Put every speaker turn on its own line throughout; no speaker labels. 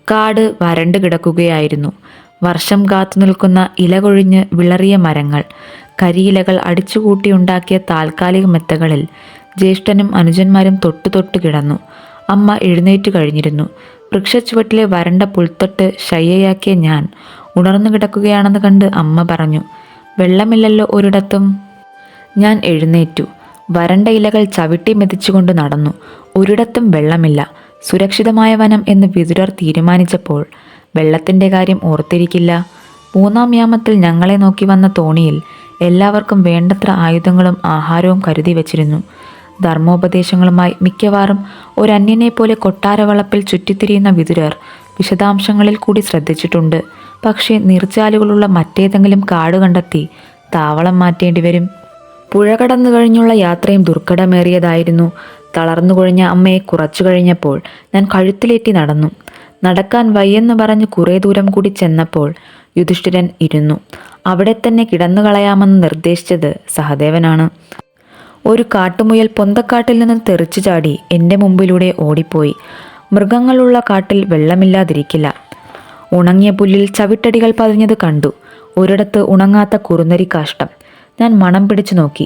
കാട് വരണ്ടു കിടക്കുകയായിരുന്നു. വർഷം കാത്തു നിൽക്കുന്ന ഇലകൊഴിഞ്ഞ് വിളറിയ മരങ്ങൾ, കരിയിലകൾ അടിച്ചുകൂട്ടിയുണ്ടാക്കിയ താൽക്കാലിക മെത്തകളിൽ ജ്യേഷ്ഠനും അനുജന്മാരും തൊട്ടു തൊട്ടു കിടന്നു. അമ്മ എഴുന്നേറ്റു കഴിഞ്ഞിരുന്നു. വൃക്ഷച്ചുവട്ടിലെ വരണ്ട പുൽത്തൊട്ട് ശയ്യയാക്കിയ ഞാൻ ഉണർന്നു കിടക്കുകയാണെന്ന് കണ്ട് അമ്മ പറഞ്ഞു, വെള്ളമില്ലല്ലോ ഒരിടത്തും. ഞാൻ എഴുന്നേറ്റു. വരണ്ട ഇലകൾ ചവിട്ടി മെതിച്ചുകൊണ്ട് നടന്നു. ഒരിടത്തും വെള്ളമില്ല. സുരക്ഷിതമായ വനം എന്ന് വിതുരർ തീരുമാനിച്ചപ്പോൾ വെള്ളത്തിൻ്റെ കാര്യം ഓർത്തിരിക്കില്ല. 3-ാം യാമത്തിൽ ഞങ്ങളെ നോക്കി വന്ന തോണിയിൽ എല്ലാവർക്കും വേണ്ടത്ര ആയുധങ്ങളും ആഹാരവും കരുതി വച്ചിരുന്നു. ധർമ്മോപദേശങ്ങളുമായി മിക്കവാറും ഒരന്യനെ പോലെ കൊട്ടാരവളപ്പിൽ ചുറ്റിത്തിരിയുന്ന വിതുരർ വിശദാംശങ്ങളിൽ കൂടി ശ്രദ്ധിച്ചിട്ടുണ്ട്. പക്ഷേ നീർച്ചാലുകളുള്ള മറ്റേതെങ്കിലും കാട് കണ്ടെത്തി താവളം മാറ്റേണ്ടി വരും. പുഴ കടന്നു കഴിഞ്ഞുള്ള യാത്രയും ദുർഘടമേറിയതായിരുന്നു. തളർന്നു കൊഴിഞ്ഞ അമ്മയെ കുറച്ചു കഴിഞ്ഞപ്പോൾ ഞാൻ കഴുത്തിലേറ്റി നടന്നു. നടക്കാൻ വയ്യെന്ന് പറഞ്ഞ് കുറേ ദൂരം കൂടി ചെന്നപ്പോൾ യുധിഷ്ഠിരൻ ഇരുന്നു. അവിടെ തന്നെ കിടന്നു കളയാമെന്ന് നിർദ്ദേശിച്ചത് സഹദേവനാണ്. ഒരു കാട്ടുമുയൽ പൊന്തക്കാട്ടിൽ നിന്ന് തെറിച്ചു ചാടി എൻ്റെ മുമ്പിലൂടെ ഓടിപ്പോയി. മൃഗങ്ങളുള്ള കാട്ടിൽ വെള്ളമില്ലാതിരിക്കില്ല. ഉണങ്ങിയ പുല്ലിൽ ചവിട്ടടികൾ പതിഞ്ഞത് കണ്ടു. ഒരിടത്ത് ഉണങ്ങാത്ത കുറുനരി കാഷ്ടം. ഞാൻ മണം പിടിച്ചു നോക്കി.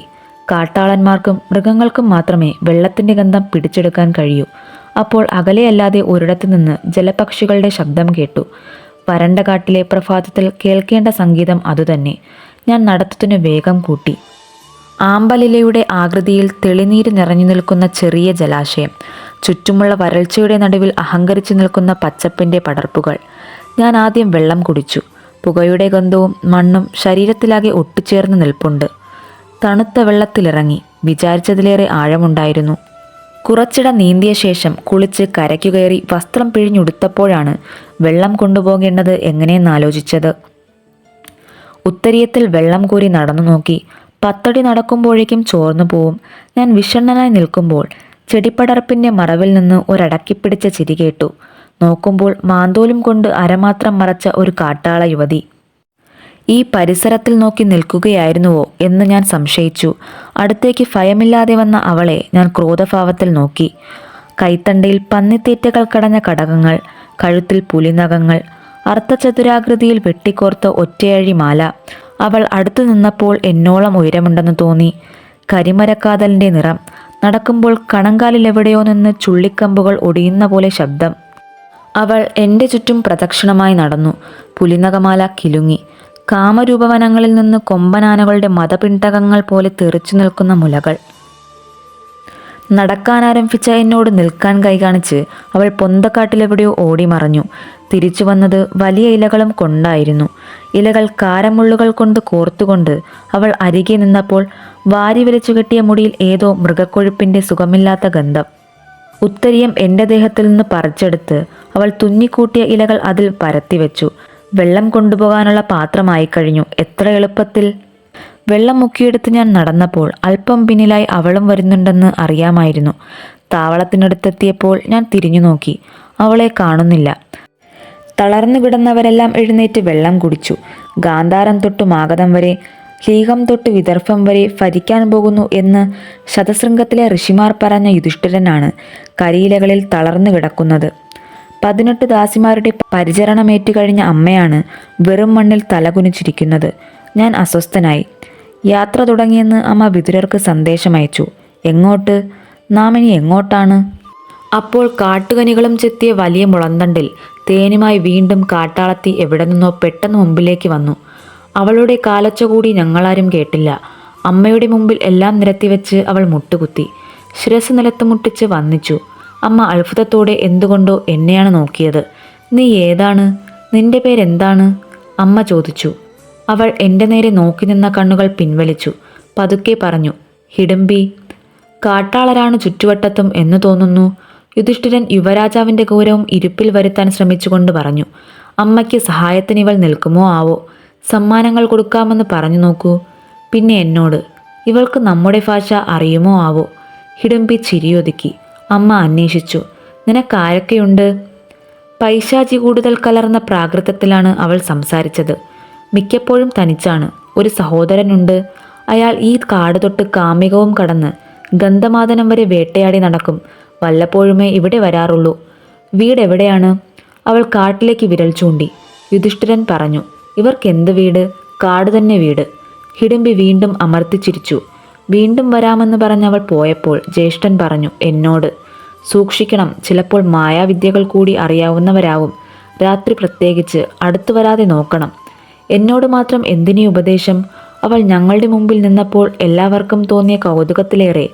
കാട്ടാളന്മാർക്കും മൃഗങ്ങൾക്കും മാത്രമേ വെള്ളത്തിൻ്റെ ഗന്ധം പിടിച്ചെടുക്കാൻ കഴിയൂ. അപ്പോൾ അകലെയല്ലാതെ ഒരിടത്തു നിന്ന് ജലപക്ഷികളുടെ ശബ്ദം കേട്ടു. വരണ്ട കാട്ടിലെ പ്രഭാതത്തിൽ കേൾക്കേണ്ട സംഗീതം അതുതന്നെ. ഞാൻ നടത്തത്തിനു വേഗം കൂട്ടി. ആമ്പലിലയുടെ ആകൃതിയിൽ തെളിനീര് നിറഞ്ഞു നിൽക്കുന്ന ചെറിയ ജലാശയം, ചുറ്റുമുള്ള വരൾച്ചയുടെ നടുവിൽ അഹങ്കരിച്ചു നിൽക്കുന്ന പച്ചപ്പിൻ്റെ പടർപ്പുകൾ. ഞാൻ ആദ്യം വെള്ളം കുടിച്ചു. പുകയുടെ ഗന്ധവും മണ്ണും ശരീരത്തിലാകെ ഒട്ടിച്ചേർന്ന് നിൽപ്പുണ്ട്. തണുത്ത വെള്ളത്തിലിറങ്ങി. വിചാരിച്ചതിലേറെ ആഴമുണ്ടായിരുന്നു. കുറച്ചിട നീന്തിയ ശേഷം കുളിച്ച് കരയ്ക്കു കയറി വസ്ത്രം പിഴിഞ്ഞുടുത്തപ്പോഴാണ് വെള്ളം കൊണ്ടുപോകേണ്ടത് എങ്ങനെയെന്നാലോചിച്ചത്. ഉത്തരീയത്തിൽ വെള്ളം കോരി നടന്നു നോക്കി. 10 അടി നടക്കുമ്പോഴേക്കും ചോർന്നു പോവും. ഞാൻ വിഷണ്ണനായി നിൽക്കുമ്പോൾ ചെടിപ്പടർപ്പിൻ്റെ മറവിൽ നിന്ന് ഒരടക്കിപ്പിടിച്ച ചിരി കേട്ടു. നോക്കുമ്പോൾ മാന്തോലും കൊണ്ട് അരമാത്രം മറച്ച ഒരു കാട്ടാള യുവതി ഈ പരിസരത്തിൽ നോക്കി നിൽക്കുകയായിരുന്നുവോ എന്ന് ഞാൻ സംശയിച്ചു. അടുത്തേക്ക് ഭയമില്ലാതെ വന്ന അവളെ ഞാൻ ക്രോധഭാവത്തിൽ നോക്കി. കൈത്തണ്ടയിൽ പന്നിത്തേറ്റകൾ കടഞ്ഞ കടകങ്ങൾ, കഴുത്തിൽ പുലിനഖങ്ങൾ, അർദ്ധചതുരാകൃതിയിൽ വെട്ടിക്കോർത്ത ഒറ്റയഴി മാല. അവൾ അടുത്തു നിന്നപ്പോൾ എന്നോളം ഉയരമുണ്ടെന്ന് തോന്നി. കരിമരക്കാതലിൻ്റെ നിറം. നടക്കുമ്പോൾ കണങ്കാലിലെവിടെയോ നിന്ന് ചുള്ളിക്കമ്പുകൾ ഒടിയുന്ന പോലെ ശബ്ദം. അവൾ എൻ്റെ ചുറ്റും പ്രദക്ഷിണമായി നടന്നു. പുലിനഖമാല കിലുങ്ങി. കാമരൂപവനങ്ങളിൽ നിന്ന് കൊമ്പനാനകളുടെ മതപിണ്ഡകങ്ങൾ പോലെ തെറിച്ചു നിൽക്കുന്ന മുലകൾ. നടക്കാനാരംഭിച്ച എന്നോട് നിൽക്കാൻ കൈകാണിച്ച് അവൾ പൊന്തക്കാട്ടിലെവിടെയോ ഓടിമറഞ്ഞു. തിരിച്ചു വന്നത് വലിയ ഇലകളും കൊണ്ടായിരുന്നു. ഇലകൾ കാരമുള്ളുകൾ കൊണ്ട് കോർത്തുകൊണ്ട് അവൾ അരികെ നിന്നപ്പോൾ വാരി വലിച്ചു കെട്ടിയ മുടിയിൽ ഏതോ മൃഗക്കൊഴുപ്പിൻ്റെ സുഖമില്ലാത്ത ഗന്ധം. ഉത്തരീയം എൻ്റെ ദേഹത്തിൽ നിന്ന് പറിച്ചെടുത്ത് അവൾ തുന്നിക്കൂട്ടിയ ഇലകൾ അതിൽ പരത്തിവെച്ചു. വെള്ളം കൊണ്ടുപോകാനുള്ള പാത്രമായി കഴിഞ്ഞു. എത്ര എളുപ്പത്തിൽ! വെള്ളം മുക്കിയെടുത്ത് ഞാൻ നടന്നപ്പോൾ അല്പം പിന്നിലായി അവളും വരുന്നുണ്ടെന്ന് അറിയാമായിരുന്നു. താവളത്തിനടുത്തെത്തിയപ്പോൾ ഞാൻ തിരിഞ്ഞു നോക്കി. അവളെ കാണുന്നില്ല. തളർന്നു കിടന്നവരെല്ലാം എഴുന്നേറ്റ് വെള്ളം കുടിച്ചു. ഗാന്ധാരം തൊട്ട് മാഗധം വരെ, ലീഹം തൊട്ട് വിദർഭം വരെ ഭരിക്കാൻ പോകുന്നു എന്ന് ശതശൃംഗത്തിലെ ഋഷിമാർ പറഞ്ഞ യുധിഷ്ഠിരനാണ് കരിയിലകളിൽ തളർന്നു കിടക്കുന്നത്. 18 ദാസിമാരുടെ പരിചരണമേറ്റു കഴിഞ്ഞ അമ്മയാണ് വെറും മണ്ണിൽ തലകുനിച്ചിരിക്കുന്നത്. ഞാൻ അസ്വസ്ഥനായി. യാത്ര തുടങ്ങിയെന്ന് അമ്മ വിതുരർക്ക് സന്ദേശമയച്ചു. എങ്ങോട്ട്? നാം ഇനി എങ്ങോട്ടാണ്? അപ്പോൾ കാട്ടുകനികളും ചെത്തിയ വലിയ മുളന്തണ്ടിൽ തേനുമായി വീണ്ടും കാട്ടാളത്തി എവിടെ നിന്നോ പെട്ടെന്ന് മുമ്പിലേക്ക് വന്നു. അവളുടെ കാലച്ച കൂടി ഞങ്ങളാരും കേട്ടില്ല. അമ്മയുടെ മുമ്പിൽ എല്ലാം നിരത്തിവെച്ച് അവൾ മുട്ടുകുത്തി. ശിരസ് നിലത്ത് മുട്ടിച്ച് വന്നിച്ചു. അമ്മ അത്ഭുതത്തോടെ എന്തുകൊണ്ടോ എന്നെയാണ് നോക്കിയത്. നീ ഏതാണ്? നിന്റെ പേരെന്താണ്? അമ്മ ചോദിച്ചു. അവൾ എൻ്റെ നേരെ നോക്കി നിന്ന കണ്ണുകൾ പിൻവലിച്ചു. പതുക്കെ പറഞ്ഞു, ഹിഡംബി. കാട്ടാളരാണ് ചുറ്റുവട്ടത്തും എന്ന് തോന്നുന്നു. യുധിഷ്ഠിരൻ യുവരാജാവിൻ്റെ ഗൗരവം ഇരുപ്പിൽ വരുത്താൻ ശ്രമിച്ചുകൊണ്ട് പറഞ്ഞു. അമ്മയ്ക്ക് സഹായത്തിന് ഇവൾ നിൽക്കുമോ ആവോ? സമ്മാനങ്ങൾ കൊടുക്കാമെന്ന് പറഞ്ഞു നോക്കൂ. പിന്നെ എന്നോട്. ഇവൾക്ക് നമ്മുടെ ഭാഷ അറിയുമോ ആവോ? ഹിഡംബി ചിരിയൊതുക്കി. അമ്മ അന്വേഷിച്ചു. നിനക്കാരൊക്കെയുണ്ട്? പൈശാചി കൂടുതൽ കലർന്ന പ്രാകൃതത്തിലാണ് അവൾ സംസാരിച്ചത്. മിക്കപ്പോഴും തനിച്ചാണ്. ഒരു സഹോദരനുണ്ട്. അയാൾ ഈ കാട് തൊട്ട് കാമികവും കടന്ന് ഗന്ധമാദനം വരെ വേട്ടയാടി നടക്കും. വല്ലപ്പോഴുമേ ഇവിടെ വരാറുള്ളൂ. വീടെവിടെയാണ്? അവൾ കാട്ടിലേക്ക് വിരൽ ചൂണ്ടി. യുധിഷ്ഠിരൻ പറഞ്ഞു, ഇവർക്കെന്ത് വീട്? കാട് തന്നെ വീട്. ഹിഡിംബി വീണ്ടും അമർത്തിച്ചിരിച്ചു. വീണ്ടും വരാമെന്ന് പറഞ്ഞവൾ പോയപ്പോൾ ജ്യേഷ്ഠൻ പറഞ്ഞു എന്നോട്, സൂക്ഷിക്കണം, ചിലപ്പോൾ മായാവിദ്യകൾ കൂടി അറിയാവുന്നവരാവും. രാത്രി പ്രത്യേകിച്ച് അടുത്തു വരാതെ നോക്കണം. എന്നോട് മാത്രം എന്തിനീ ഉപദേശം? അവൾ ഞങ്ങളുടെ മുമ്പിൽ നിന്നപ്പോൾ എല്ലാവർക്കും തോന്നിയ കൗതുകത്തിലേറെ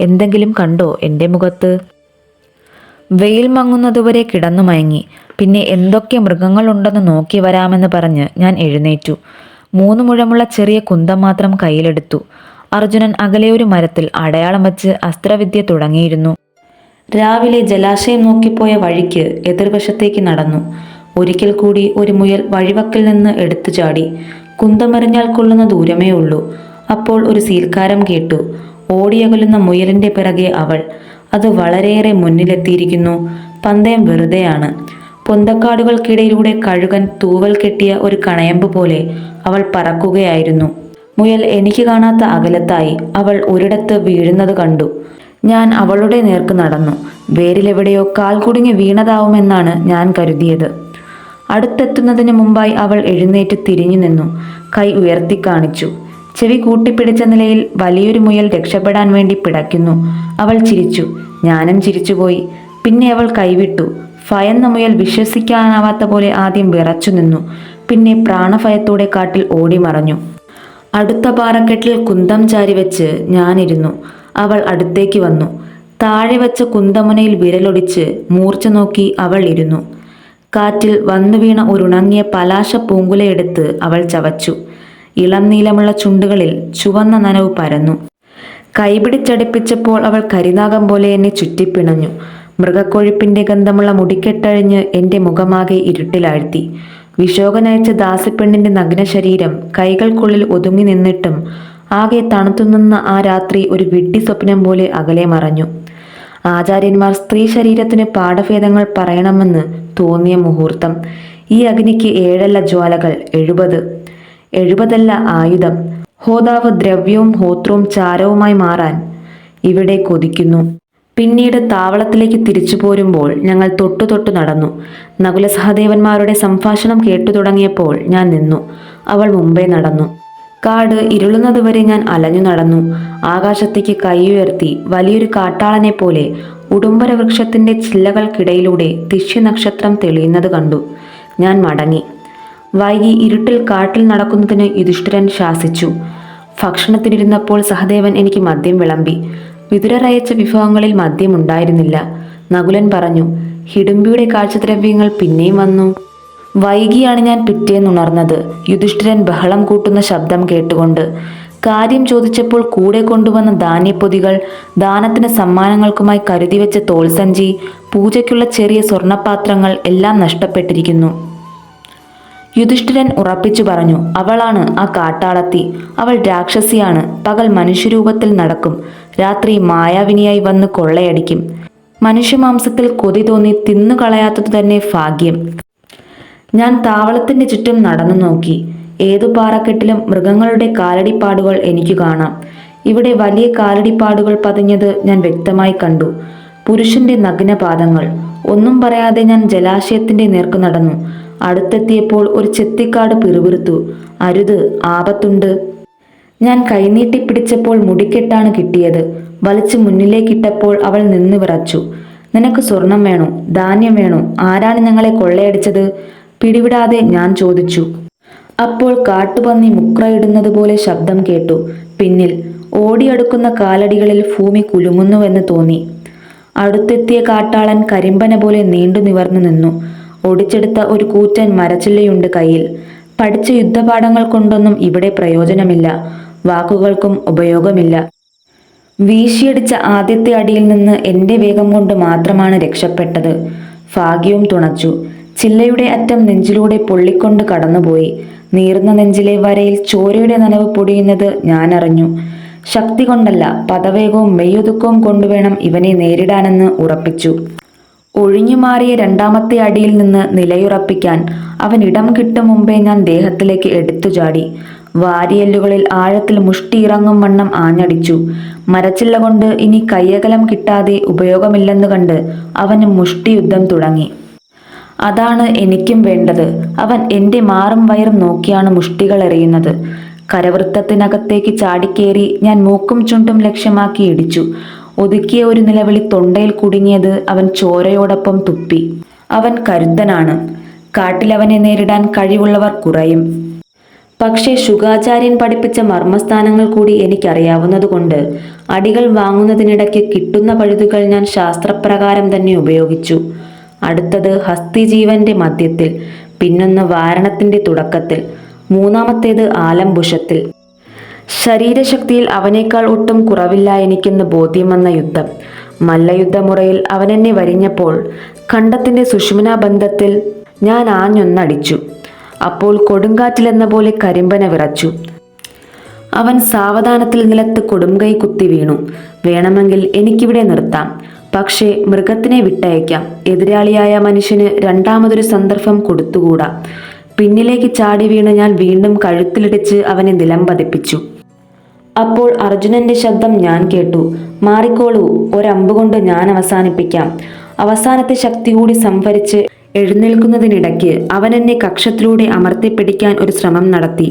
എന്തെങ്കിലും കണ്ടോ എൻ്റെ മുഖത്ത്? വെയിൽ മങ്ങുന്നതുവരെ കിടന്നു മയങ്ങി. പിന്നെ എന്തൊക്കെ മൃഗങ്ങളുണ്ടെന്ന് നോക്കി വരാമെന്ന് പറഞ്ഞ് ഞാൻ എഴുന്നേറ്റു. 3 മുഴമുള്ള ചെറിയ കുന്തം മാത്രം കയ്യിലെടുത്തു. അർജുനൻ അകലെ ഒരു മരത്തിൽ അടയാളം വച്ച് അസ്ത്രവിദ്യ തുടങ്ങിയിരുന്നു. രാവിലെ ജലാശയം നോക്കിപ്പോയ വഴിക്ക് എതിർവശത്തേക്ക് നടന്നു. ഒരിക്കൽ കൂടി ഒരു മുയൽ വഴിവക്കിൽ നിന്ന് എടുത്തു ചാടി. കുന്തമെറിഞ്ഞാൽ കൊള്ളുന്ന ദൂരമേ ഉള്ളൂ. അപ്പോൾ ഒരു സീൽക്കാരം കേട്ടു. ഓടിയകലുന്ന മുയലിന്റെ പിറകെ അവൾ. അത് വളരെയേറെ മുന്നിലെത്തിയിരിക്കുന്നു. പന്തയം വെറുതെയാണ്. പൊന്തക്കാടുകൾക്കിടയിലൂടെ കഴുകൻ തൂവൽ കെട്ടിയ ഒരു കണയമ്പ് പോലെ അവൾ പറക്കുകയായിരുന്നു. മുയൽ എനിക്ക് കാണാത്ത അകലത്തായി. അവൾ ഒരിടത്ത് വീഴുന്നത് കണ്ടു. ഞാൻ അവളുടെ നേർക്ക് നടന്നു. വേരിലെവിടെയോ കാൽ കുടുങ്ങി വീണതാവുമെന്നാണ് ഞാൻ കരുതിയത്. അടുത്തെത്തുന്നതിന് മുമ്പായി അവൾ എഴുന്നേറ്റ് തിരിഞ്ഞു നിന്നു. കൈ ഉയർത്തി കാണിച്ചു. ചെവി കൂട്ടിപ്പിടിച്ച നിലയിൽ വലിയൊരു മുയൽ രക്ഷപ്പെടാൻ വേണ്ടി പിടയ്ക്കുന്നു. അവൾ ചിരിച്ചു. ഞാനും ചിരിച്ചുപോയി. പിന്നെ അവൾ കൈവിട്ടു. ഭയന്ന മുയൽ വിശ്വസിക്കാനാവാത്ത പോലെ ആദ്യം വിറച്ചു നിന്നു. പിന്നെ പ്രാണഭയത്തോടെ കാട്ടിൽ ഓടി മറഞ്ഞു. അടുത്ത പാറക്കെട്ടിൽ കുന്തം ചാരി വെച്ച് ഞാനിരുന്നു. അവൾ അടുത്തേക്ക് വന്നു. താഴെ വച്ച കുന്തമുനയിൽ വിരലൊടിച്ച് മൂർച്ച നോക്കി അവൾ ഇരുന്നു. കാറ്റിൽ വന്നു വീണ ഒരുണങ്ങിയ പലാശ പൂങ്കുലയെടുത്ത് അവൾ ചവച്ചു. ഇളം നീലമുള്ള ചുണ്ടുകളിൽ ചുവന്ന നനവ് പരന്നു. കൈപിടിച്ചടിപ്പിച്ചപ്പോൾ അവൾ കരിനാഗം പോലെ എന്നെ ചുറ്റിപ്പിണഞ്ഞു. മൃഗക്കൊഴുപ്പിന്റെ ഗന്ധമുള്ള മുടിക്കെട്ടഴിഞ്ഞ് എൻ്റെ മുഖമാകെ ഇരുട്ടിലാഴ്ത്തി. വിശോകനയച്ച ദാസിപ്പെണ്ണിന്റെ നഗ്ന ശരീരം കൈകൾക്കുള്ളിൽ ഒതുങ്ങി നിന്നിട്ടും ആകെ തണുത്തുനിന്ന ആ രാത്രി ഒരു വിഡ്ഢി സ്വപ്നം പോലെ അകലെ മറഞ്ഞു. ആചാര്യന്മാർ സ്ത്രീ ശരീരത്തിന് പാഠഭേദങ്ങൾ പറയണമെന്ന് തോന്നിയ മുഹൂർത്തം. ഈ അഗ്നിക്ക് 7 ജ്വാലകൾ, 70 ആയുധം. ഹോതാവ് ദ്രവ്യവും ഹോത്രവും ചാരവുമായി മാറാൻ ഇവിടെ കൊതിക്കുന്നു. പിന്നീട് താവളത്തിലേക്ക് തിരിച്ചു പോരുമ്പോൾ ഞങ്ങൾ തൊട്ടു നടന്നു. നകുല സഹദേവന്മാരുടെ സംഭാഷണം കേട്ടു തുടങ്ങിയപ്പോൾ ഞാൻ നിന്നു. അവൾ മുമ്പേ നടന്നു. കാട് ഇരുളുന്നതുവരെ ഞാൻ അലഞ്ഞു നടന്നു. ആകാശത്തേക്ക് കൈയുയർത്തി വലിയൊരു കാട്ടാളനെ പോലെ ഉടുമ്പര വൃക്ഷത്തിന്റെ ചില്ലകൾക്കിടയിലൂടെ നക്ഷത്രം തെളിയുന്നത് കണ്ടു. ഞാൻ മടങ്ങി. വൈകി ഇരുട്ടിൽ കാട്ടിൽ നടക്കുന്നതിന് യുധിഷ്ഠിരൻ ശാസിച്ചു. ഭക്ഷണത്തിനിരുന്നപ്പോൾ സഹദേവൻ എനിക്ക് മദ്യം വിളമ്പി. വിതുരർ അയച്ച വിഭവങ്ങളിൽ മദ്യം ഉണ്ടായിരുന്നില്ല. നകുലൻ പറഞ്ഞു, ഹിഡുംബിയുടെ കാഴ്ചദ്രവ്യങ്ങൾ പിന്നെയും വന്നു. വൈകിയാണ് ഞാൻ പിറ്റേന്നുണർന്നത്. യുധിഷ്ഠിരൻ ബഹളം കൂട്ടുന്ന ശബ്ദം കേട്ടുകൊണ്ട്. കാര്യം ചോദിച്ചപ്പോൾ കൂടെ കൊണ്ടുവന്ന ധാന്യപ്പൊതികൾ, ദാനത്തിന് സമ്മാനങ്ങൾക്കുമായി കരുതിവെച്ച തോൾസഞ്ചി, പൂജയ്ക്കുള്ള ചെറിയ സ്വർണപാത്രങ്ങൾ എല്ലാം നഷ്ടപ്പെട്ടിരിക്കുന്നു. യുധിഷ്ഠിരൻ ഉറപ്പിച്ചു പറഞ്ഞു. അവളാണ് ആ കാട്ടാളത്തി. അവൾ രാക്ഷസിയാണ്. പകൽ മനുഷ്യരൂപത്തിൽ നടക്കും. രാത്രി മായാവിനിയായി വന്ന് കൊള്ളയടിക്കും. മനുഷ്യമാംസത്തിൽ കൊതി തോന്നി തിന്നുകളയാത്തത് തന്നെ ഭാഗ്യം. ഞാൻ താവളത്തിന്റെ ചുറ്റും നടന്നു നോക്കി. ഏതു പാറക്കെട്ടിലും മൃഗങ്ങളുടെ കാലടിപ്പാടുകൾ എനിക്ക് കാണാം. ഇവിടെ വലിയ കാലടിപ്പാടുകൾ പതിഞ്ഞത് ഞാൻ വ്യക്തമായി കണ്ടു. പുരുഷന്റെ നഗ്നപാദങ്ങൾ. ഒന്നും പറയാതെ ഞാൻ ജലാശയത്തിന്റെ നേർക്ക് നടന്നു. അടുത്തെത്തിയപ്പോൾ ഒരു ചെത്തിക്കാട് പിറുപിറുത്തു. അരുത്, ആപത്തുണ്ട്. ഞാൻ കൈനീട്ടി പിടിച്ചപ്പോൾ മുടിക്കെട്ടാണ് കിട്ടിയത്. വലിച്ചു മുന്നിലേക്കിട്ടപ്പോൾ അവൾ നിന്ന് വിറച്ചു. നിനക്ക് സ്വർണം വേണോ? ധാന്യം വേണോ? ആരാണ് ഞങ്ങളെ കൊള്ളയടിച്ചത്? പിടിവിടാതെ ഞാൻ ചോദിച്ചു. അപ്പോൾ കാട്ടുപന്നി മുക്രയിടുന്നത് പോലെ ശബ്ദം കേട്ടു. പിന്നിൽ ഓടിയടുക്കുന്ന കാലടികളിൽ ഭൂമി കുലുങ്ങുന്നുവെന്ന് തോന്നി. അടുത്തെത്തിയ കാട്ടാളൻ കരിമ്പന പോലെ നീണ്ടു നിവർന്നു നിന്നു. ഒടിച്ചെടുത്ത ഒരു കൂറ്റൻ മരച്ചില്ലയുണ്ട് കയ്യിൽ. പഠിച്ച യുദ്ധപാഠങ്ങൾ കൊണ്ടൊന്നും ഇവിടെ പ്രയോജനമില്ല. വാക്കുകൾക്കും ഉപയോഗമില്ല. വീശിയടിച്ച ആദ്യത്തെ അടിയിൽ നിന്ന് എൻ്റെ വേഗം കൊണ്ട് മാത്രമാണ് രക്ഷപ്പെട്ടത്. ഭാഗ്യവും തുണച്ചു. ചില്ലയുടെ അറ്റം നെഞ്ചിലൂടെ പൊള്ളിക്കൊണ്ട് കടന്നുപോയി. നീർന്ന നെഞ്ചിലെ വരയിൽ ചോരയുടെ നനവ് പൊടിയുന്നത് ഞാനറിഞ്ഞു. ശക്തി കൊണ്ടല്ല, പദവേഗവും മെയ്യൊതുക്കവും കൊണ്ടുവേണം ഇവനെ നേരിടാനെന്ന് ഉറപ്പിച്ചു. ഒഴിഞ്ഞുമാറിയ 2ാമത്തെ അടിയിൽ നിന്ന് നിലയുറപ്പിക്കാൻ അവൻ ഇടം കിട്ടും മുമ്പേ ഞാൻ ദേഹത്തിലേക്ക് എടുത്തു ചാടി. വാരിയെല്ലുകളിൽ ആഴത്തിൽ മുഷ്ടി ഇറങ്ങും വണ്ണം ആഞ്ഞടിച്ചു. മരച്ചില്ല കൊണ്ട് ഇനി കയ്യകലം കിട്ടാതെ ഉപയോഗമില്ലെന്ന് കണ്ട് അവന് മുഷ്ടി യുദ്ധം തുടങ്ങി. അതാണ് എനിക്കും വേണ്ടത്. അവൻ എൻ്റെ മാറും വയറും നോക്കിയാണ് മുഷ്ടികൾ എറിയുന്നത്. കരവൃത്തത്തിനകത്തേക്ക് ചാടിക്കേറി ഞാൻ മൂക്കും ചുണ്ടും ലക്ഷ്യമാക്കി ഇടിച്ചു. ഒതുക്കിയ ഒരു നിലവിളി തൊണ്ടയിൽ കുടുങ്ങിയത് അവൻ ചോരയോടൊപ്പം തുപ്പി. അവൻ കരുത്തനാണ്. കാട്ടിലവനെ നേരിടാൻ കഴിവുള്ളവർ കുറയും. പക്ഷേ ശുഗാചാര്യൻ പഠിപ്പിച്ച മർമ്മസ്ഥാനങ്ങൾ കൂടി എനിക്കറിയാവുന്നതുകൊണ്ട് അടികൾ വാങ്ങുന്നതിനിടയ്ക്ക് കിട്ടുന്ന പഴുതുകൾ ഞാൻ ശാസ്ത്രപ്രകാരം തന്നെ ഉപയോഗിച്ചു. അടുത്തത് ഹസ്തിജീവന്റെ മധ്യത്തിൽ, പിന്നൊന്ന് വാരണത്തിന്റെ തുടക്കത്തിൽ, മൂന്നാമത്തേത് ആലംബുഷത്തിൽ. ശരീരശക്തിയിൽ അവനേക്കാൾ ഒട്ടും കുറവില്ല എനിക്കെന്ന് ബോധ്യം വന്ന യുദ്ധം. മല്ലയുദ്ധമുറയിൽ അവനെന്നെ വരിഞ്ഞപ്പോൾ ഖണ്ഡത്തിന്റെ സുഷുമ്നാ ബന്ധത്തിൽ ഞാൻ ആഞ്ഞൊന്നടിച്ചു. അപ്പോൾ കൊടുങ്കാറ്റിലെന്ന പോലെ കരിമ്പന വിറച്ചു. അവൻ സാവധാനത്തിൽ നിലത്ത് കൊടുംകൈ കുത്തി വീണു. വേണമെങ്കിൽ എനിക്കിവിടെ നിർത്താം, പക്ഷേ മൃഗത്തിനെ വിട്ടയക്കാം. എതിരാളിയായ മനുഷ്യന് രണ്ടാമതൊരു സന്ദർഭം കൊടുത്തുകൂടാ. പിന്നിലേക്ക് ചാടി വീണ് ഞാൻ വീണ്ടും കഴുത്തിലിടിച്ച് അവനെ നിലം പതിപ്പിച്ചു. അപ്പോൾ അർജുനന്റെ ശബ്ദം ഞാൻ കേട്ടു. മാറിക്കോളൂ, ഒരമ്പുകൊണ്ട് ഞാൻ അവസാനിപ്പിക്കാം. അവസാനത്തെ ശക്തി കൂടി സംഭരിച്ച് എഴുന്നേൽക്കുന്നതിനിടയ്ക്ക് അവൻ എന്നെ കക്ഷത്തിലൂടെ അമർത്തിപ്പിടിക്കാൻ ഒരു ശ്രമം നടത്തി.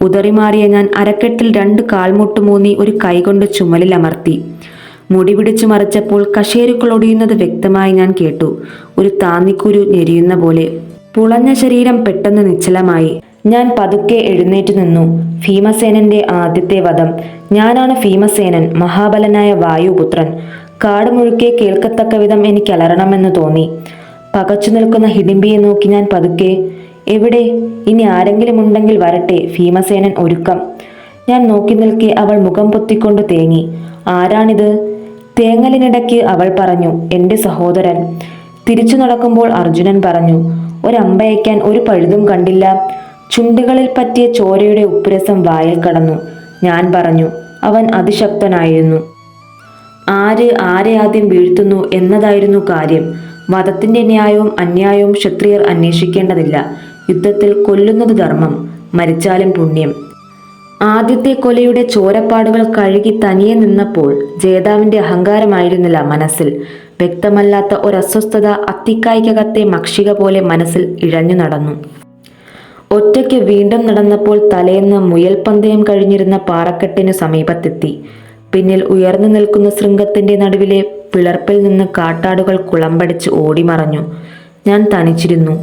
ഉതറിമാറിയ ഞാൻ അരക്കെട്ടിൽ 2 കാൽമുട്ടുമൂന്നി ഒരു കൈകൊണ്ട് ചുമലിൽ അമർത്തി. മുടി പിടിച്ചു മറിച്ചപ്പോൾ കശേരുക്കൾ ഒടിയുന്നത് വ്യക്തമായി ഞാൻ കേട്ടു. ഒരു താന്നിക്കുരു ഞെരിയുന്ന പോലെ. പുളഞ്ഞ ശരീരം പെട്ടെന്ന് നിശ്ചലമായി. ഞാൻ പതുക്കെ എഴുന്നേറ്റു നിന്നു. ഭീമസേനന്റെ ആദ്യത്തെ വധം. ഞാനാണ് ഭീമസേനൻ, മഹാബലനായ വായുപുത്രൻ. കാട് മുഴുക്കെ കേൾക്കത്തക്ക വിധം എനിക്ക് അലറണമെന്ന് തോന്നി. പകച്ചു നിൽക്കുന്ന ഹിഡിംബിയെ നോക്കി ഞാൻ പതുക്കെ, എവിടെ? ഇനി ആരെങ്കിലും ഉണ്ടെങ്കിൽ വരട്ടെ, ഭീമസേനൻ ഒരുക്കം. ഞാൻ നോക്കി നിൽക്കെ അവൾ മുഖം പൊത്തിക്കൊണ്ട് തേങ്ങി. ആരാണിത്? തേങ്ങലിനിടയ്ക്ക് അവൾ പറഞ്ഞു, എൻ്റെ സഹോദരൻ. തിരിച്ചു നടക്കുമ്പോൾ അർജുനൻ പറഞ്ഞു, ഒരമ്പയക്കാൻ ഒരു പഴുതും കണ്ടില്ല. ചുണ്ടുകളിൽ പറ്റിയ ചോരയുടെ ഉപ്പുരസം വായിൽ കടന്നു. ഞാൻ പറഞ്ഞു, അവൻ അതിശക്തനായിരുന്നു. ആരെ ആദ്യം വീഴ്ത്തുന്നു എന്നതായിരുന്നു കാര്യം. വധത്തിന്റെ ന്യായവും അന്യായവും ക്ഷത്രിയർ അന്വേഷിക്കേണ്ടതില്ല. യുദ്ധത്തിൽ കൊല്ലുന്നത് ധർമ്മം, മരിച്ചാലും പുണ്യം. ആദ്യത്തെ കൊലയുടെ ചോരപ്പാടുകൾ കഴുകി തനിയെ നിന്നപ്പോൾ ജേതാവിന്റെ അഹങ്കാരമായിരുന്നില്ല മനസ്സിൽ. വ്യക്തമല്ലാത്ത ഒരസ്വസ്ഥത അത്തിക്കായ്ക്കകത്തെ മക്ഷിക പോലെ മനസ്സിൽ ഇഴഞ്ഞു നടന്നു. ഒറ്റയ്ക്ക് വീണ്ടും നടന്നപ്പോൾ തലേന്ന് മുയൽപന്തയം കഴിഞ്ഞിരുന്ന പാറക്കെട്ടിനു സമീപത്തെത്തി. പിന്നിൽ ഉയർന്നു നിൽക്കുന്ന ശൃംഗത്തിന്റെ നടുവിലെ പിളർപ്പിൽ നിന്ന് കാട്ടാടുകൾ കുളമ്പടിച്ച് ഓടിമറഞ്ഞു. ഞാൻ തനിച്ചിരുന്നു.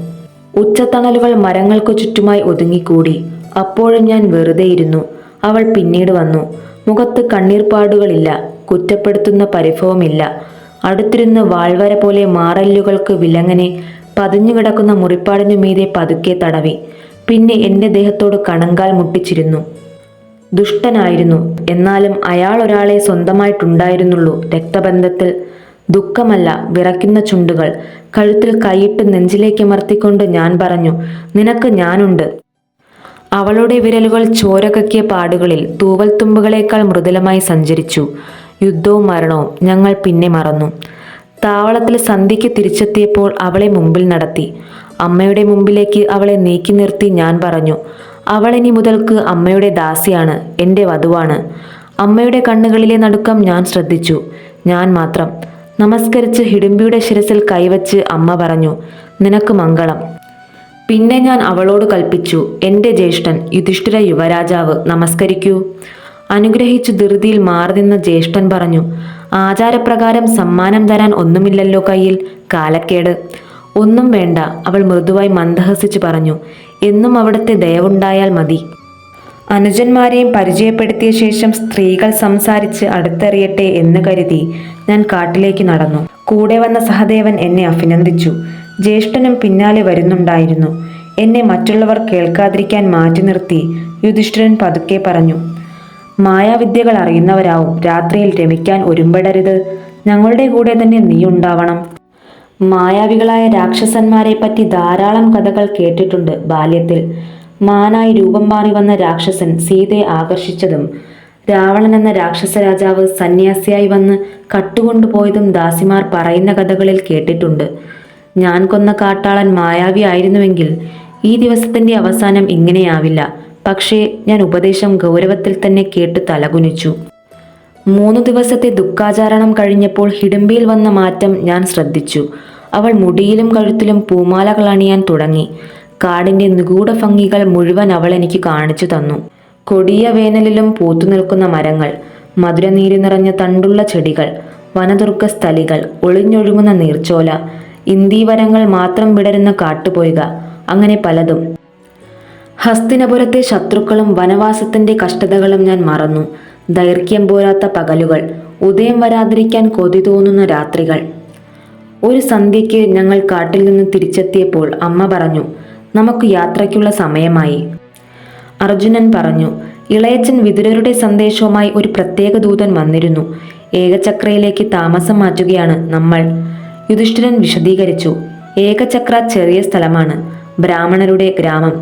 ഉച്ചത്തണലുകൾ മരങ്ങൾക്കു ചുറ്റുമായി ഒതുങ്ങിക്കൂടി. അപ്പോഴും ഞാൻ വെറുതെയിരുന്നു. അവൾ പിന്നീട് വന്നു. മുഖത്ത് കണ്ണീർപ്പാടുകളില്ല, കുറ്റപ്പെടുത്തുന്ന പരിഭവമില്ല. അടുത്തിരുന്ന് വാൾവര പോലെ മാറല്ലുകൾക്ക് വിലങ്ങനെ പതിഞ്ഞുകിടക്കുന്ന മുറിപ്പാടിനു മീതെ പതുക്കെ തടവി. പിന്നെ എൻ്റെ ദേഹത്തോട് കണങ്കാൽ മുട്ടിച്ചിരുന്നു. ദുഷ്ടനായിരുന്നു, എന്നാലും അയാൾ ഒരാളെ സ്വന്തമായിട്ടുണ്ടായിരുന്നുള്ളൂ രക്തബന്ധത്തിൽ. ദുഃഖമല്ല, വിറയ്ക്കുന്ന ചുണ്ടുകൾ. കഴുത്തിൽ കൈയിട്ട് നെഞ്ചിലേക്ക് അമർത്തിക്കൊണ്ട് ഞാൻ പറഞ്ഞു, നിനക്ക് ഞാനുണ്ട്. അവളുടെ വിരലുകൾ ചോരകക്കിയ പാടുകളിൽ തൂവൽ തുമ്പുകളേക്കാൾ മൃദുലമായി സഞ്ചരിച്ചു. യുദ്ധവും മരണവും ഞങ്ങൾ പിന്നെ മറന്നു. താവളത്തിൽ സന്ധ്യയ്ക്ക് തിരിച്ചെത്തിയപ്പോൾ അവളെ മുമ്പിൽ നടത്തി. അമ്മയുടെ മുമ്പിലേക്ക് അവളെ നീക്കി നിർത്തി ഞാൻ പറഞ്ഞു, അവൾ ഇനി മുതൽക്ക് അമ്മയുടെ ദാസിയാണ്, എൻ്റെ വധുവാണ്. അമ്മയുടെ കണ്ണുകളിലെ നടുക്കം ഞാൻ ശ്രദ്ധിച്ചു. ഞാൻ മാത്രം. നമസ്കരിച്ച് ഹിഡിംബിയുടെ ശിരസിൽ കൈവച്ച് അമ്മ പറഞ്ഞു, നിനക്ക് മംഗളം. പിന്നെ ഞാൻ അവളോട് കൽപ്പിച്ചു, എൻ്റെ ജ്യേഷ്ഠൻ യുധിഷ്ഠിര യുവരാജാവ്, നമസ്കരിക്കൂ. അനുഗ്രഹിച്ചു ധൃതിയിൽ മാറി നിന്ന ജ്യേഷ്ഠൻ പറഞ്ഞു, ആചാരപ്രകാരം സമ്മാനം തരാൻ ഒന്നുമില്ലല്ലോ കയ്യിൽ, കാലക്കേട്. ഒന്നും വേണ്ട, അവൾ മൃദുവായി മന്ദഹസിച്ചു പറഞ്ഞു. എന്നും അവിടുത്തെ ദയവുണ്ടായാൽ മതി. അനുജന്മാരെയും പരിചയപ്പെടുത്തിയ ശേഷം സ്ത്രീകൾ സംസാരിച്ച് അടുത്തെറിയട്ടെ എന്ന് കരുതി ഞാൻ കാട്ടിലേക്ക് നടന്നു. കൂടെ വന്ന സഹദേവൻ എന്നെ അഭിനന്ദിച്ചു. ജ്യേഷ്ഠനും പിന്നാലെ വരുന്നുണ്ടായിരുന്നു. എന്നെ മറ്റുള്ളവർ കേൾക്കാതിരിക്കാൻ മാറ്റി നിർത്തി യുധിഷ്ഠിരൻ പതുക്കെ പറഞ്ഞു, മായാവിദ്യകൾ അറിയുന്നവരാവും, രാത്രിയിൽ രമിക്കാൻ ഒരുമ്പെടരുത്. ഞങ്ങളുടെ കൂടെ തന്നെ നീ ഉണ്ടാവണം. മായാവികളായ രാക്ഷസന്മാരെ പറ്റി ധാരാളം കഥകൾ കേട്ടിട്ടുണ്ട് ബാല്യത്തിൽ. മാനായി രൂപം മാറി വന്ന രാക്ഷസൻ സീതയെ ആകർഷിച്ചതും രാവണൻ എന്ന രാക്ഷസ രാജാവ് സന്യാസിയായി വന്ന് കട്ടുകൊണ്ടുപോയതും ദാസിമാർ പറയുന്ന കഥകളിൽ കേട്ടിട്ടുണ്ട്. ഞാൻ കൊന്ന കാട്ടാളൻ മായാവി ആയിരുന്നുവെങ്കിൽ ഈ ദിവസത്തിന്റെ അവസാനം ഇങ്ങനെയാവില്ല. പക്ഷേ ഞാൻ ഉപദേശം ഗൗരവത്തിൽ തന്നെ കേട്ട് തലകുനിച്ചു. 3 ദിവസത്തെ ദുഃഖാചാരണം കഴിഞ്ഞപ്പോൾ ഹിഡിംബിയിൽ വന്ന മാറ്റം ഞാൻ ശ്രദ്ധിച്ചു. അവൾ മുടിയിലും കഴുത്തിലും പൂമാലകൾ അണിയാൻ തുടങ്ങി. കാടിൻ്റെ നിഗൂഢ ഭംഗികൾ മുഴുവൻ അവൾ എനിക്ക് കാണിച്ചു തന്നു. കൊടിയ വേനലിലും പൂത്തു നിൽക്കുന്ന മരങ്ങൾ, മധുരനീര് നിറഞ്ഞ തണ്ടുള്ള ചെടികൾ, വനദുർഗ സ്ഥലികൾ, ഒളിഞ്ഞൊഴുകുന്ന നീർച്ചോല, ഇന്ദീവരങ്ങൾ മാത്രം വിടരുന്ന കാട്ടുപോയ്ക, അങ്ങനെ പലതും. ഹസ്തിനപുരത്തെ ശത്രുക്കളും വനവാസത്തിന്റെ കഷ്ടതകളും ഞാൻ മറന്നു. ദൈർഘ്യം പോരാത്ത പകലുകൾ, ഉദയം വരാതിരിക്കാൻ കൊതി തോന്നുന്ന രാത്രികൾ. ഒരു സന്ധ്യയ്ക്ക് ഞങ്ങൾ കാട്ടിൽ നിന്ന് തിരിച്ചെത്തിയപ്പോൾ അമ്മ പറഞ്ഞു, നമുക്ക് യാത്രയ്ക്കുള്ള സമയമായി. അർജുനൻ പറഞ്ഞു, ഇളയച്ചൻ വിതുരരുടെ സന്ദേശവുമായി ഒരു പ്രത്യേക ദൂതൻ വന്നിരുന്നു. ഏകചക്രയിലേക്ക് താമസം മാറ്റുകയാണ് നമ്മൾ. യുധിഷ്ഠിരൻ വിശദീകരിച്ചു. ഏകചക്ര ചെറിയ സ്ഥലമാണ്, ബ്രാഹ്മണരുടെ ഗ്രാമം.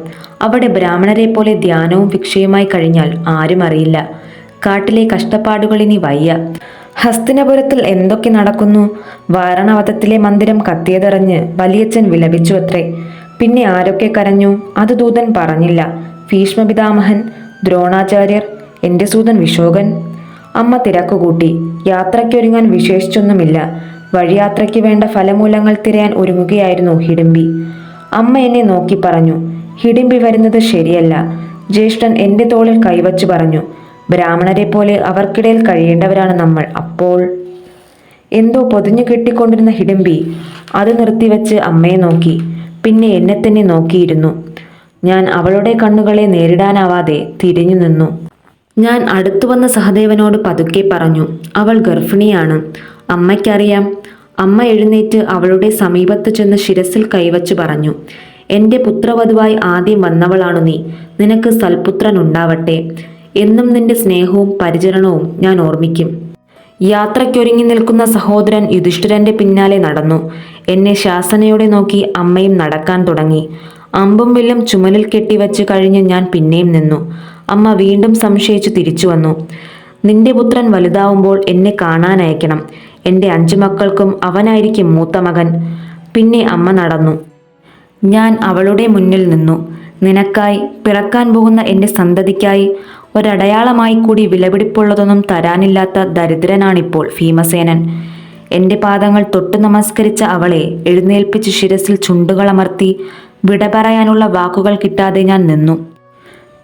അവിടെ ബ്രാഹ്മണരെ പോലെ ധ്യാനവും ഭിക്ഷയുമായി കഴിഞ്ഞാൽ ആരും അറിയില്ല. കാട്ടിലെ കഷ്ടപ്പാടുകളിനി വയ്യ. ഹസ്തിനപുരത്തിൽ എന്തൊക്കെ നടക്കുന്നു? വാരണവതത്തിലെ മന്ദിരം കത്തിയതറിഞ്ഞ് വലിയച്ഛൻ വിലപിച്ചു അത്രേ. പിന്നെ ആരൊക്കെ കരഞ്ഞു? അത് ദൂതൻ പറഞ്ഞില്ല. ഭീഷ്മപിതാമഹൻ, ദ്രോണാചാര്യർ, എൻ്റെ സൂതൻ വിശോകൻ. അമ്മ തിരക്കുകൂട്ടി. യാത്രയ്ക്കൊരുങ്ങാൻ വിശേഷിച്ചൊന്നുമില്ല. വഴിയാത്രയ്ക്ക് വേണ്ട ഫലമൂലങ്ങൾ തിരയാൻ ഒരുങ്ങുകയായിരുന്നു ഹിഡിംബി. അമ്മ എന്നെ നോക്കി പറഞ്ഞു, ഹിഡിംബി വരുന്നത് ശരിയല്ല. ജ്യേഷ്ഠൻ എൻ്റെ തോളിൽ കൈവച്ചു പറഞ്ഞു, ബ്രാഹ്മണരെ പോലെ അവർക്കിടയിൽ കഴിയേണ്ടവരാണ് നമ്മൾ. അപ്പോൾ എന്തോ പൊതിഞ്ഞു കെട്ടിക്കൊണ്ടിരുന്ന ഹിഡിംബി അത് നിർത്തിവെച്ച് അമ്മയെ നോക്കി, പിന്നെ എന്നെ തന്നെ നോക്കിയിരുന്നു. ഞാൻ അവളുടെ കണ്ണുകളെ നേരിടാനാവാതെ തിരിഞ്ഞു നിന്നു. ഞാൻ അടുത്തു വന്ന സഹദേവനോട് പതുക്കെ പറഞ്ഞു, അവൾ ഗർഭിണിയാണ്. അമ്മയ്ക്കറിയാം. അമ്മ എഴുന്നേറ്റ് അവളുടെ സമീപത്ത് ചെന്ന് ശിരസിൽ കൈവച്ചു പറഞ്ഞു, എൻ്റെ പുത്രവധുവായി ആദ്യം വന്നവളാണു നീ. നിനക്ക് സൽപുത്രൻ ഉണ്ടാവട്ടെ. എന്നും നിന്റെ സ്നേഹവും പരിചരണവും ഞാൻ ഓർമ്മിക്കും. യാത്രയ്ക്കൊരുങ്ങി നിൽക്കുന്ന സഹോദരൻ യുധിഷ്ഠിരന്റെ പിന്നാലെ നടന്നു. എന്നെ ശാസനയോടെ നോക്കി അമ്മയും നടക്കാൻ തുടങ്ങി. അമ്പും വില്ലും ചുമലിൽ കെട്ടിവച്ച് കഴിഞ്ഞ് ഞാൻ പിന്നെയും നിന്നു. അമ്മ വീണ്ടും സംശയിച്ചു തിരിച്ചു വന്നു. നിന്റെ പുത്രൻ വലുതാവുമ്പോൾ എന്നെ കാണാനയക്കണം. എൻ്റെ 5 മക്കൾക്കും അവനായിരിക്കും മൂത്ത മകൻ. പിന്നെ അമ്മ നടന്നു. ഞാൻ അവളുടെ മുന്നിൽ നിന്നു. നിനക്കായി, പിറക്കാൻ പോകുന്ന എൻ്റെ സന്തതിക്കായി ഒരടയാളമായി കൂടി വിലപിടിപ്പുള്ളതൊന്നും തരാനില്ലാത്ത ദരിദ്രനാണിപ്പോൾ ഭീമസേനൻ. എൻ്റെ പാദങ്ങൾ തൊട്ടു നമസ്കരിച്ച അവളെ എഴുന്നേൽപ്പിച്ച് ശിരസിൽ ചുണ്ടുകളമർത്തി വിട പറയാനുള്ള വാക്കുകൾ കിട്ടാതെ ഞാൻ നിന്നു.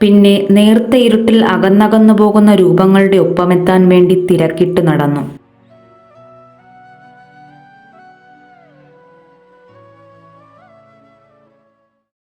പിന്നെ നേർത്ത ഇരുട്ടിൽ അകന്നകന്നു പോകുന്ന രൂപങ്ങളുടെ ഒപ്പമെത്താൻ വേണ്ടി തിരക്കിട്ട് നടന്നു.